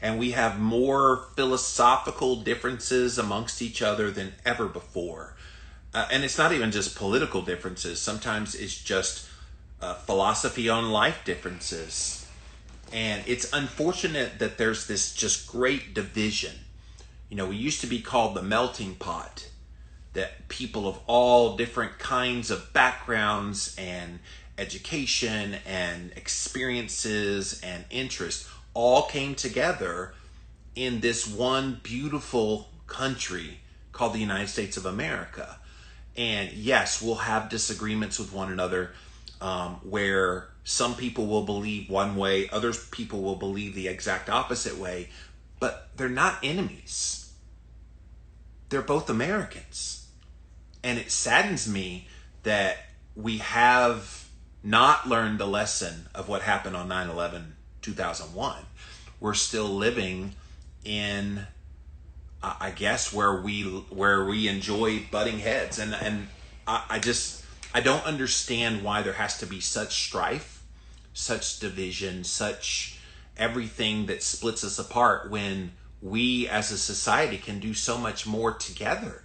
and we have more philosophical differences amongst each other than ever before. And it's not even just political differences. Sometimes it's just philosophy on life differences. And it's unfortunate that there's this just great division. You know, we used to be called the melting pot, that people of all different kinds of backgrounds and education and experiences and interests all came together in this one beautiful country called the United States of America. And yes, we'll have disagreements with one another, where some people will believe one way, other people will believe the exact opposite way, but they're not enemies. They're both Americans. And it saddens me that we have not learned the lesson of what happened on 9/11/2001. We're still living in, I guess, where we enjoy butting heads, and I don't understand why there has to be such strife, such division, such everything that splits us apart when we as a society can do so much more together.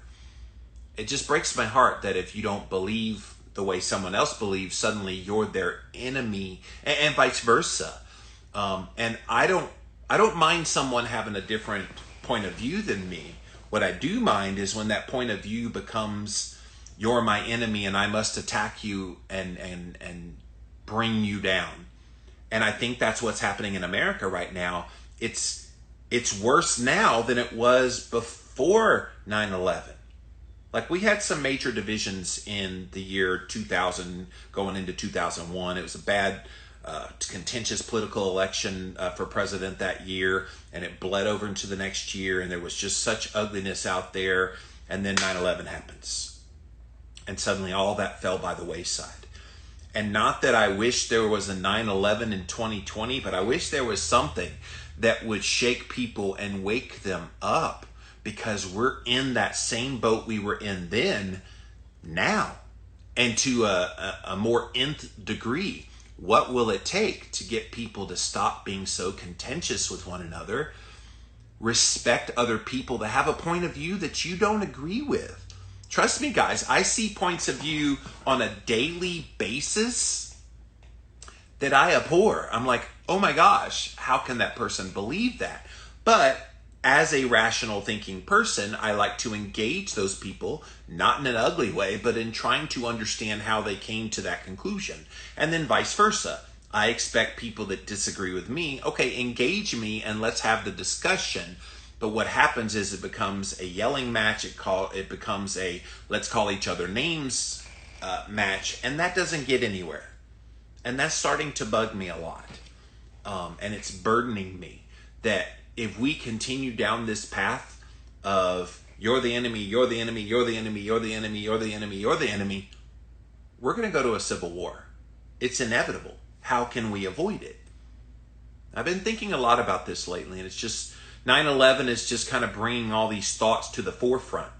It just breaks my heart that if you don't believe the way someone else believes, suddenly you're their enemy, and vice versa. And I don't mind someone having a different point of view than me. What I do mind is when that point of view becomes, you're my enemy and I must attack you and bring you down. And I think that's what's happening in America right now. It's worse now than it was before 9/11. Like, we had some major divisions in the year 2000 going into 2001. It was a bad, contentious political election for president that year, and it bled over into the next year, and there was just such ugliness out there. And then 9/11 happens, and suddenly all that fell by the wayside. And not that I wish there was a 9/11 in 2020, but I wish there was something that would shake people and wake them up, because we're in that same boat we were in then now, and to a more nth degree. What will it take to get people to stop being so contentious with one another, respect other people that have a point of view that you don't agree with? Trust me, guys, I see points of view on a daily basis that I abhor. I'm like, oh my gosh, how can that person believe that? But as a rational thinking person, I like to engage those people, not in an ugly way, but in trying to understand how they came to that conclusion. And then vice versa. I expect people that disagree with me, okay, engage me and let's have the discussion. But what happens is it becomes a yelling match. It becomes a let's call each other names match, and that doesn't get anywhere. And that's starting to bug me a lot. And it's burdening me that if we continue down this path of you're the enemy, you're the enemy, you're the enemy, you're the enemy, you're the enemy, you're the enemy, we're going to go to a civil war. It's inevitable. How can we avoid it? I've been thinking a lot about this lately, and it's just 9/11 is just kind of bringing all these thoughts to the forefront.